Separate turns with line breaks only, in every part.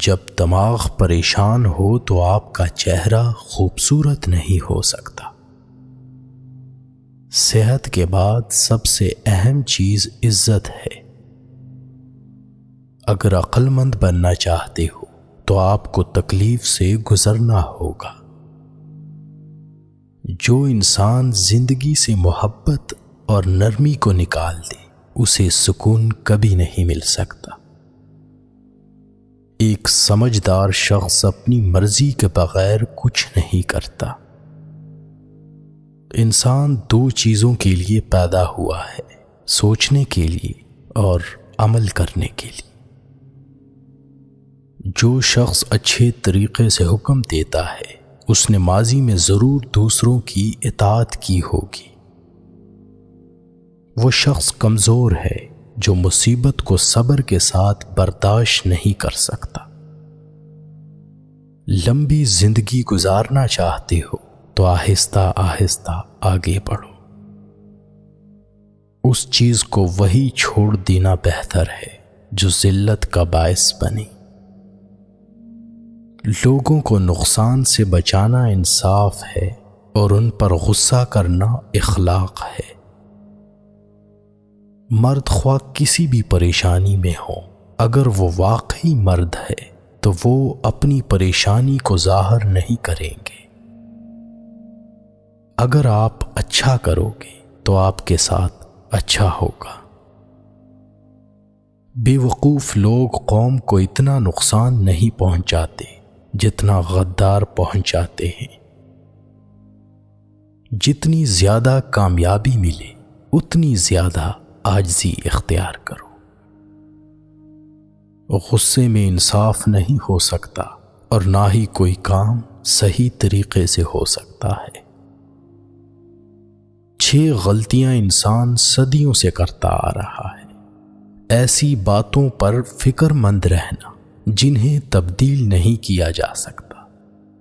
جب دماغ پریشان ہو تو آپ کا چہرہ خوبصورت نہیں ہو سکتا۔ صحت کے بعد سب سے اہم چیز عزت ہے۔ اگر عقل مند بننا چاہتے ہو تو آپ کو تکلیف سے گزرنا ہوگا۔ جو انسان زندگی سے محبت اور نرمی کو نکال دے اسے سکون کبھی نہیں مل سکتا۔ ایک سمجھدار شخص اپنی مرضی کے بغیر کچھ نہیں کرتا۔ انسان دو چیزوں کے لیے پیدا ہوا ہے، سوچنے کے لیے اور عمل کرنے کے لیے۔ جو شخص اچھے طریقے سے حکم دیتا ہے اس نے ماضی میں ضرور دوسروں کی اطاعت کی ہوگی۔ وہ شخص کمزور ہے جو مصیبت کو صبر کے ساتھ برداشت نہیں کر سکتا۔ لمبی زندگی گزارنا چاہتے ہو تو آہستہ آہستہ آگے بڑھو۔ اس چیز کو وہی چھوڑ دینا بہتر ہے جو ذلت کا باعث بنے۔ لوگوں کو نقصان سے بچانا انصاف ہے اور ان پر غصہ کرنا اخلاق ہے۔ مرد خواہ کسی بھی پریشانی میں ہو، اگر وہ واقعی مرد ہے تو وہ اپنی پریشانی کو ظاہر نہیں کریں گے۔ اگر آپ اچھا کرو گے تو آپ کے ساتھ اچھا ہوگا۔ بے وقوف لوگ قوم کو اتنا نقصان نہیں پہنچاتے جتنا غدار پہنچاتے ہیں۔ جتنی زیادہ کامیابی ملے اتنی زیادہ عاجزی اختیار کرو۔ غصے میں انصاف نہیں ہو سکتا اور نہ ہی کوئی کام صحیح طریقے سے ہو سکتا ہے۔ 6 غلطیاں انسان صدیوں سے کرتا آ رہا ہے۔ ایسی باتوں پر فکر مند رہنا جنہیں تبدیل نہیں کیا جا سکتا،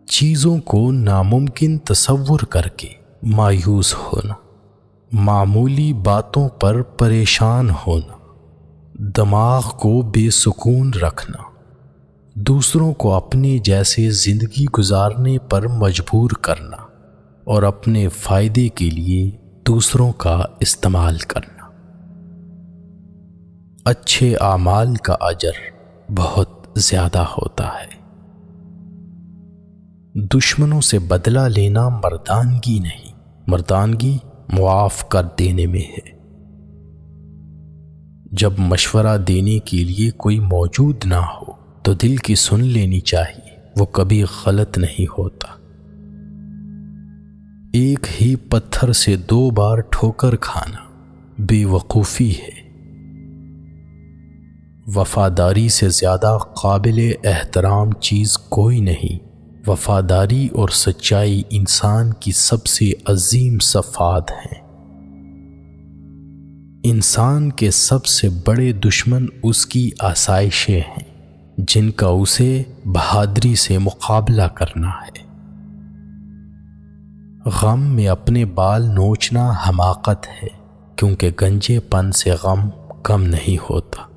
چیزوں کو ناممکن تصور کر کے مایوس ہونا، معمولی باتوں پر پریشان ہونا، دماغ کو بے سکون رکھنا، دوسروں کو اپنے جیسے زندگی گزارنے پر مجبور کرنا اور اپنے فائدے کے لیے دوسروں کا استعمال کرنا۔ اچھے اعمال کا اجر بہت زیادہ ہوتا ہے۔ دشمنوں سے بدلہ لینا مردانگی نہیں، مردانگی معاف کر دینے میں ہے۔ جب مشورہ دینے کے لیے کوئی موجود نہ ہو تو دل کی سن لینی چاہیے، وہ کبھی غلط نہیں ہوتا۔ ایک ہی پتھر سے 2 بار ٹھوکر کھانا بے وقوفی ہے۔ وفاداری سے زیادہ قابل احترام چیز کوئی نہیں۔ وفاداری اور سچائی انسان کی سب سے عظیم صفات ہیں۔ انسان کے سب سے بڑے دشمن اس کی آسائشیں ہیں جن کا اسے بہادری سے مقابلہ کرنا ہے۔ غم میں اپنے بال نوچنا حماقت ہے، کیونکہ گنجے پن سے غم کم نہیں ہوتا۔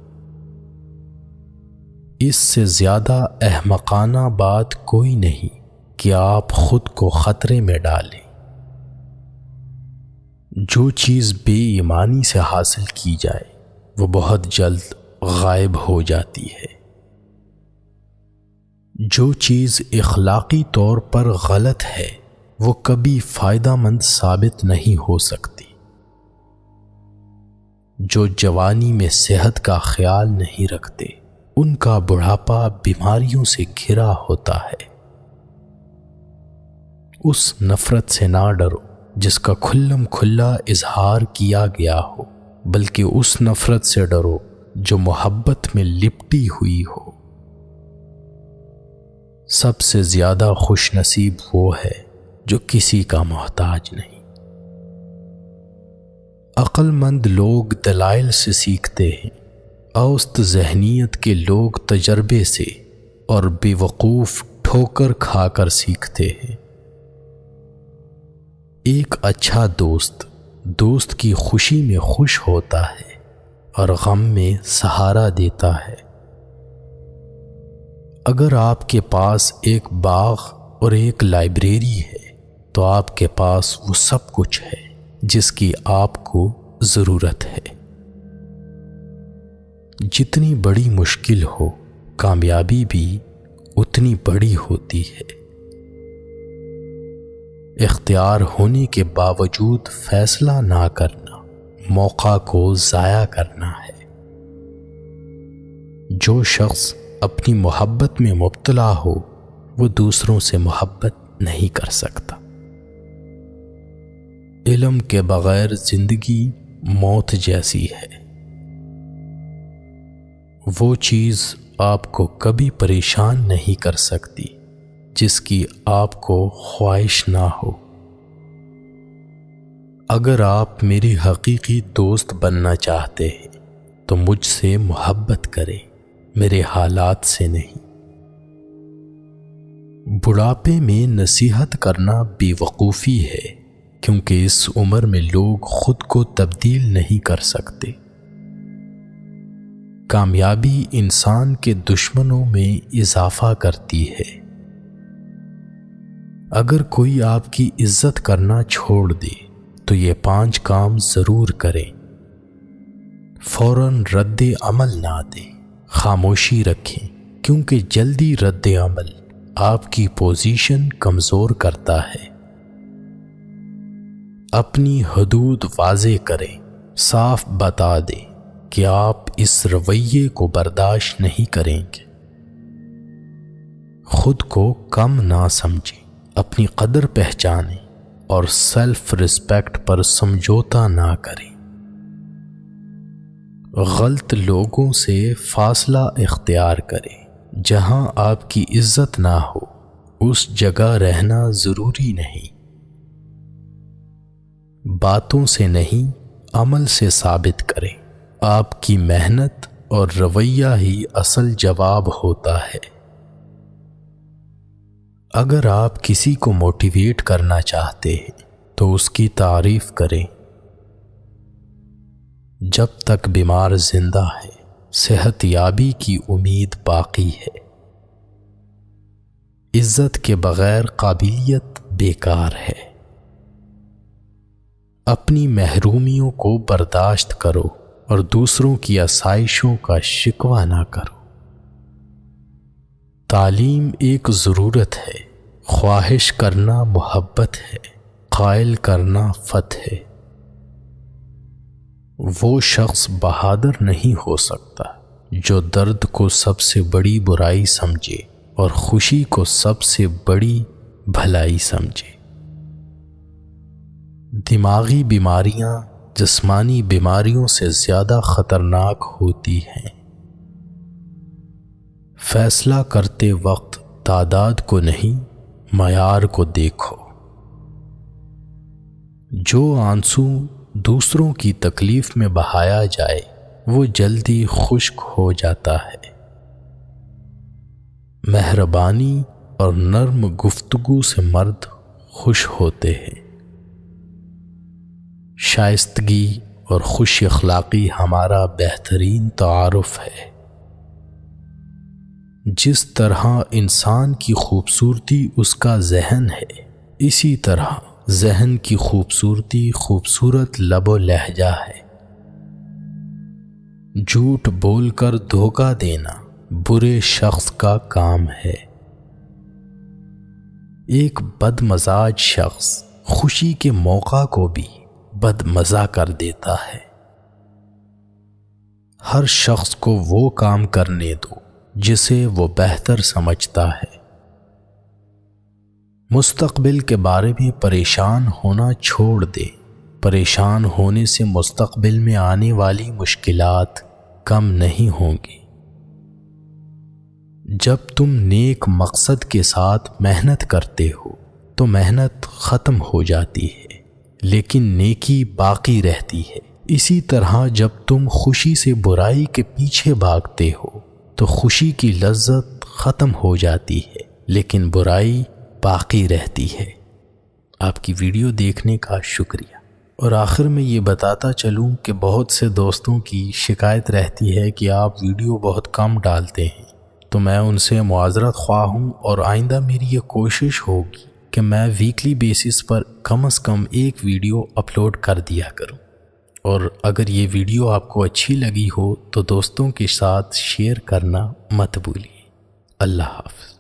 اس سے زیادہ احمقانہ بات کوئی نہیں کہ آپ خود کو خطرے میں ڈالیں۔ جو چیز بے ایمانی سے حاصل کی جائے وہ بہت جلد غائب ہو جاتی ہے۔ جو چیز اخلاقی طور پر غلط ہے وہ کبھی فائدہ مند ثابت نہیں ہو سکتی۔ جو جوانی میں صحت کا خیال نہیں رکھتے ان کا بڑھاپا بیماریوں سے گھرا ہوتا ہے۔ اس نفرت سے نہ ڈرو جس کا کھلم کھلا اظہار کیا گیا ہو، بلکہ اس نفرت سے ڈرو جو محبت میں لپٹی ہوئی ہو۔ سب سے زیادہ خوش نصیب وہ ہے جو کسی کا محتاج نہیں۔ عقل مند لوگ دلائل سے سیکھتے ہیں، اوسط ذہنیت کے لوگ تجربے سے اور بے وقوف ٹھوکر کھا کر سیکھتے ہیں۔ ایک اچھا دوست کی خوشی میں خوش ہوتا ہے اور غم میں سہارا دیتا ہے۔ اگر آپ کے پاس ایک باغ اور ایک لائبریری ہے تو آپ کے پاس وہ سب کچھ ہے جس کی آپ کو ضرورت ہے۔ جتنی بڑی مشکل ہو، کامیابی بھی اتنی بڑی ہوتی ہے۔ اختیار ہونے کے باوجود فیصلہ نہ کرنا موقع کو ضائع کرنا ہے۔ جو شخص اپنی محبت میں مبتلا ہو وہ دوسروں سے محبت نہیں کر سکتا۔ علم کے بغیر زندگی موت جیسی ہے۔ وہ چیز آپ کو کبھی پریشان نہیں کر سکتی جس کی آپ کو خواہش نہ ہو۔ اگر آپ میری حقیقی دوست بننا چاہتے ہیں تو مجھ سے محبت کریں، میرے حالات سے نہیں۔ بڑھاپے میں نصیحت کرنا بے وقوفی ہے، کیونکہ اس عمر میں لوگ خود کو تبدیل نہیں کر سکتے۔ کامیابی انسان کے دشمنوں میں اضافہ کرتی ہے۔ اگر کوئی آپ کی عزت کرنا چھوڑ دے تو یہ 5 کام ضرور کریں۔ فوراً رد عمل نہ دیں، خاموشی رکھیں، کیونکہ جلدی رد عمل آپ کی پوزیشن کمزور کرتا ہے۔ اپنی حدود واضح کریں، صاف بتا دیں کہ آپ اس رویے کو برداشت نہیں کریں گے۔ خود کو کم نہ سمجھیں، اپنی قدر پہچانیں اور سیلف رسپیکٹ پر سمجھوتا نہ کریں۔ غلط لوگوں سے فاصلہ اختیار کریں۔ جہاں آپ کی عزت نہ ہو اس جگہ رہنا ضروری نہیں۔ باتوں سے نہیں، عمل سے ثابت کریں۔ آپ کی محنت اور رویہ ہی اصل جواب ہوتا ہے۔ اگر آپ کسی کو موٹیویٹ کرنا چاہتے ہیں تو اس کی تعریف کریں۔ جب تک بیمار زندہ ہے، صحت یابی کی امید باقی ہے۔ عزت کے بغیر قابلیت بیکار ہے۔ اپنی محرومیوں کو برداشت کرو اور دوسروں کی آسائشوں کا شکوہ نہ کرو۔ تعلیم ایک ضرورت ہے، خواہش کرنا محبت ہے، قائل کرنا فتح ہے۔ وہ شخص بہادر نہیں ہو سکتا جو درد کو سب سے بڑی برائی سمجھے اور خوشی کو سب سے بڑی بھلائی سمجھے۔ دماغی بیماریاں جسمانی بیماریوں سے زیادہ خطرناک ہوتی ہیں۔ فیصلہ کرتے وقت تعداد کو نہیں، معیار کو دیکھو۔ جو آنسو دوسروں کی تکلیف میں بہایا جائے وہ جلدی خشک ہو جاتا ہے۔ مہربانی اور نرم گفتگو سے مرد خوش ہوتے ہیں۔ شائستگی اور خوش اخلاقی ہمارا بہترین تعارف ہے۔ جس طرح انسان کی خوبصورتی اس کا ذہن ہے، اسی طرح ذہن کی خوبصورتی خوبصورت لب و لہجہ ہے۔ جھوٹ بول کر دھوکہ دینا برے شخص کا کام ہے۔ ایک بد مزاج شخص خوشی کے موقع کو بھی بد مزہ کر دیتا ہے۔ ہر شخص کو وہ کام کرنے دو جسے وہ بہتر سمجھتا ہے۔ مستقبل کے بارے میں پریشان ہونا چھوڑ دے۔ پریشان ہونے سے مستقبل میں آنے والی مشکلات کم نہیں ہوں گی۔ جب تم نیک مقصد کے ساتھ محنت کرتے ہو تو محنت ختم ہو جاتی ہے، لیکن نیکی باقی رہتی ہے۔ اسی طرح جب تم خوشی سے برائی کے پیچھے بھاگتے ہو تو خوشی کی لذت ختم ہو جاتی ہے، لیکن برائی باقی رہتی ہے۔ آپ کی ویڈیو دیکھنے کا شکریہ۔ اور آخر میں یہ بتاتا چلوں کہ بہت سے دوستوں کی شکایت رہتی ہے کہ آپ ویڈیو بہت کم ڈالتے ہیں، تو میں ان سے معذرت خواہ ہوں، اور آئندہ میری یہ کوشش ہوگی کہ میں ویکلی بیسس پر کم از کم ایک ویڈیو اپلوڈ کر دیا کروں۔ اور اگر یہ ویڈیو آپ کو اچھی لگی ہو تو دوستوں کے ساتھ شیئر کرنا مت بھولیے۔ اللہ حافظ۔